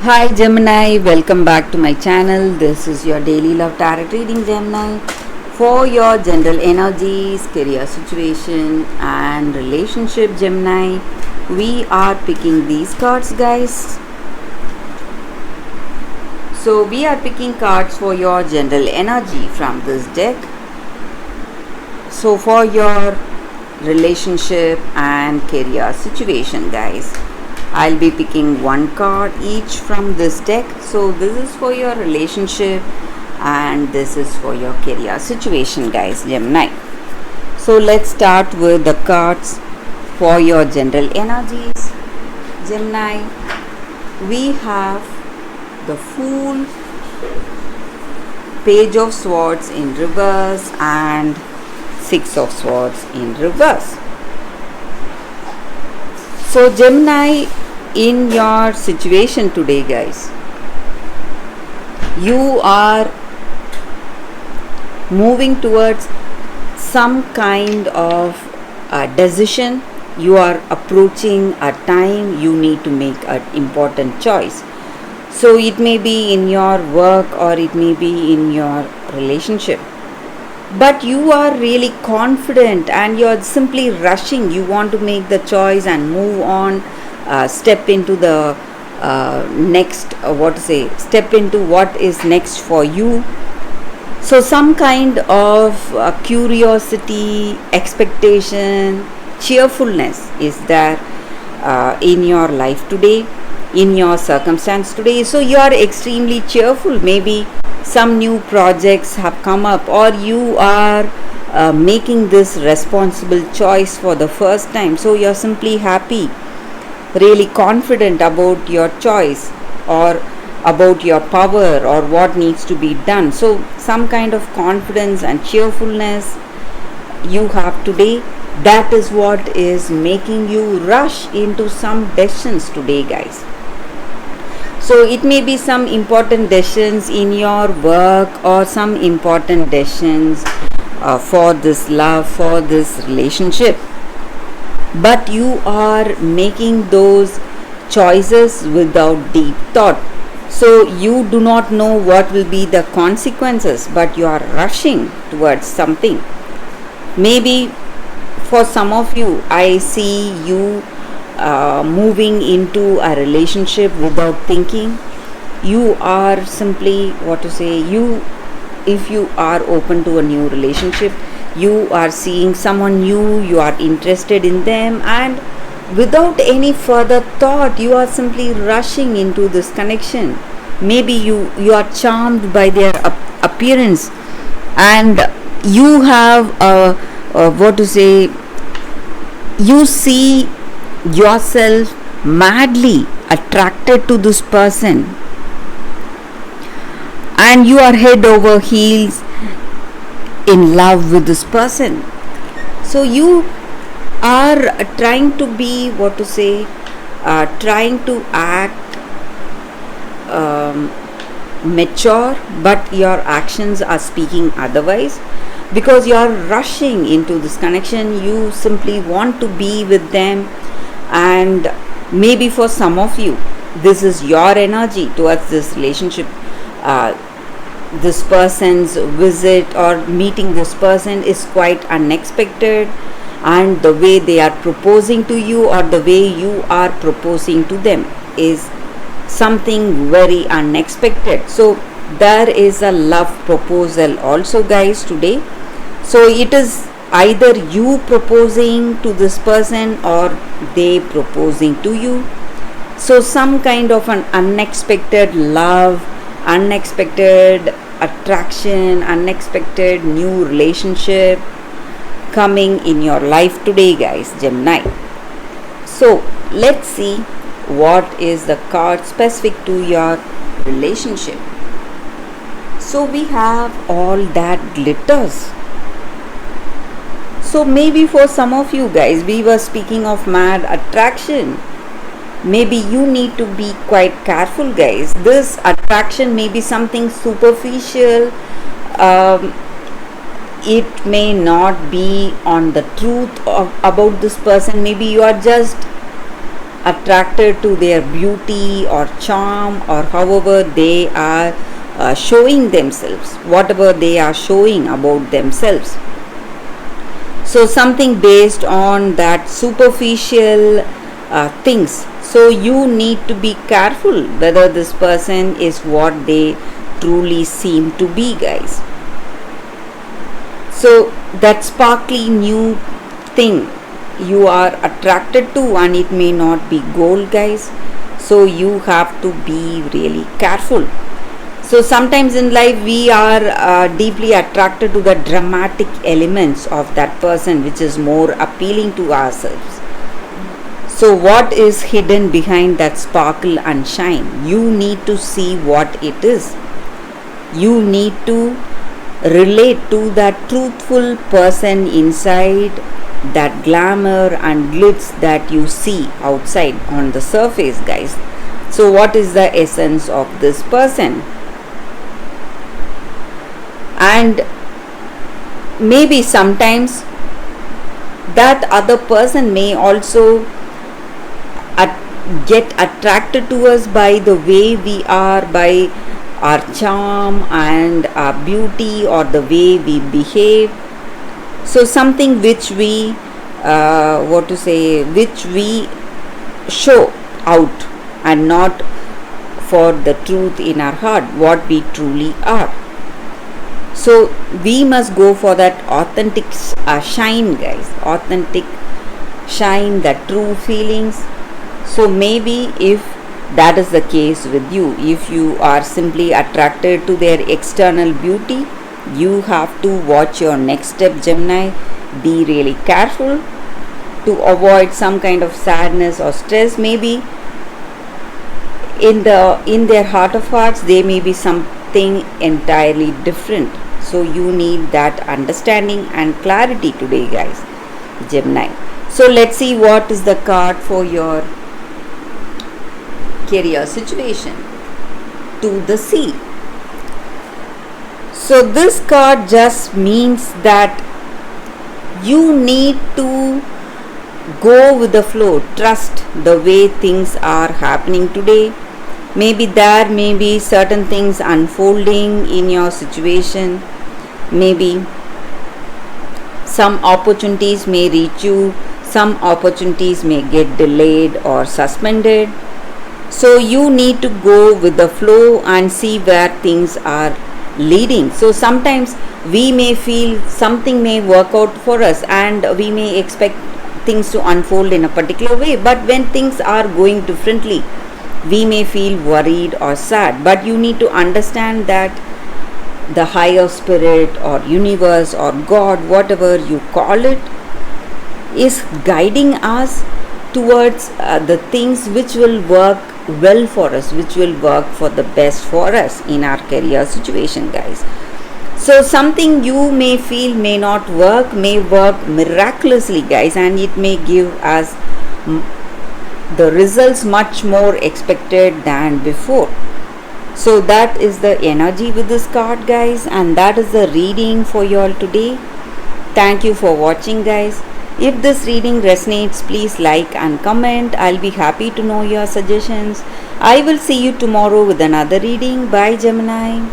Hi Gemini, welcome back to my channel. This is your daily love tarot reading, Gemini, for your general energies, career situation and relationship, Gemini. We are picking these cards, guys. So we are picking cards for your general energy from this deck. So for your relationship and career situation, guys, I'll be picking one card each from this deck. So this is for your relationship and this is for your career situation, guys, Gemini. So let's start with the cards for your general energies, Gemini. We have the Fool, Page of Swords in reverse and Six of Swords in reverse. So Gemini, in your situation today, guys, you are moving towards some kind of decision. You are approaching a time you need to make an important choice. So it may be in your work or it may be in your relationship, but you are really confident and you are simply rushing. You want to make the choice and move on, step into the step into what is next for you. So some kind of curiosity, expectation, cheerfulness is there in your life today, in your circumstance today. So you are extremely cheerful. Maybe some new projects have come up, or you are making this responsible choice for the first time. So you're simply happy, really confident about your choice or about your power or what needs to be done. So some kind of confidence and cheerfulness you have today. That is what is making you rush into some decisions today, guys. So it may be some important decisions in your work or some important decisions for this love, for this relationship. But you are making those choices without deep thought. So you do not know what will be the consequences, but you are rushing towards something. Maybe for some of you, I see you moving into a relationship without thinking. You are simply, if you are open to a new relationship, you are seeing someone new, you are interested in them, and without any further thought, you are simply rushing into this connection. Maybe you are charmed by their appearance, and you have you see yourself madly attracted to this person, and you are head over heels in love with this person. So you are trying to be trying to act mature, but your actions are speaking otherwise, because you are rushing into this connection. You simply want to be with them, and maybe for some of you, this is your energy towards this relationship. This person's visit or meeting this person is quite unexpected, and the way they are proposing to you or the way you are proposing to them is something very unexpected. So there is a love proposal also, guys, today. So it is either you proposing to this person or they proposing to you. So some kind of an unexpected love, unexpected attraction, unexpected new relationship coming in your life today, guys, Gemini. So let's see what is the card specific to your relationship. So we have all that glitters. So maybe for some of you guys, we were speaking of mad attraction. Maybe you need to be quite careful, guys. This attraction may be something superficial. It may not be on the truth about this person. Maybe you are just attracted to their beauty or charm, or however they are showing themselves, whatever they are showing about themselves. So something based on that superficial things. So you need to be careful whether this person is what they truly seem to be, guys. So that sparkly new thing you are attracted to, and it may not be gold, guys. So you have to be really careful. So sometimes in life we are deeply attracted to the dramatic elements of that person, which is more appealing to ourselves. So what is hidden behind that sparkle and shine? You need to see what it is. You need to relate to that truthful person inside, that glamour and glitz that you see outside on the surface, guys. So what is the essence of this person? And maybe sometimes that other person may also get attracted to us by the way we are, by our charm and our beauty, or the way we behave. So something which we which we show out, and not for the truth in our heart, what we truly are. So we must go for that authentic shine, guys. Authentic shine, that true feelings. So maybe if that is the case with you, if you are simply attracted to their external beauty, you have to watch your next step, Gemini. Be really careful to avoid some kind of sadness or stress. Maybe in their heart of hearts they may be something entirely different. So you need that understanding and clarity today, guys, Gemini. So let's see what is the card for your career situation. To the sea. So this card just means that you need to go with the flow, trust the way things are happening today. Maybe there may be certain things unfolding in your situation. Maybe some opportunities may reach you, some opportunities may get delayed or suspended. So you need to go with the flow and see where things are leading. So sometimes we may feel something may work out for us, and we may expect things to unfold in a particular way, but when things are going differently, we may feel worried or sad. But you need to understand that the higher spirit or universe or God, whatever you call it, is guiding us towards the things which will work well for us, which will work for the best for us in our career situation, guys. So something you may feel may not work, may work miraculously, guys, and it may give us the results much more expected than before. So that is the energy with this card, guys, and that is the reading for you all today. Thank you for watching, guys. If this reading resonates, please like and comment. I'll be happy to know your suggestions. I will see you tomorrow with another reading. Bye, Gemini.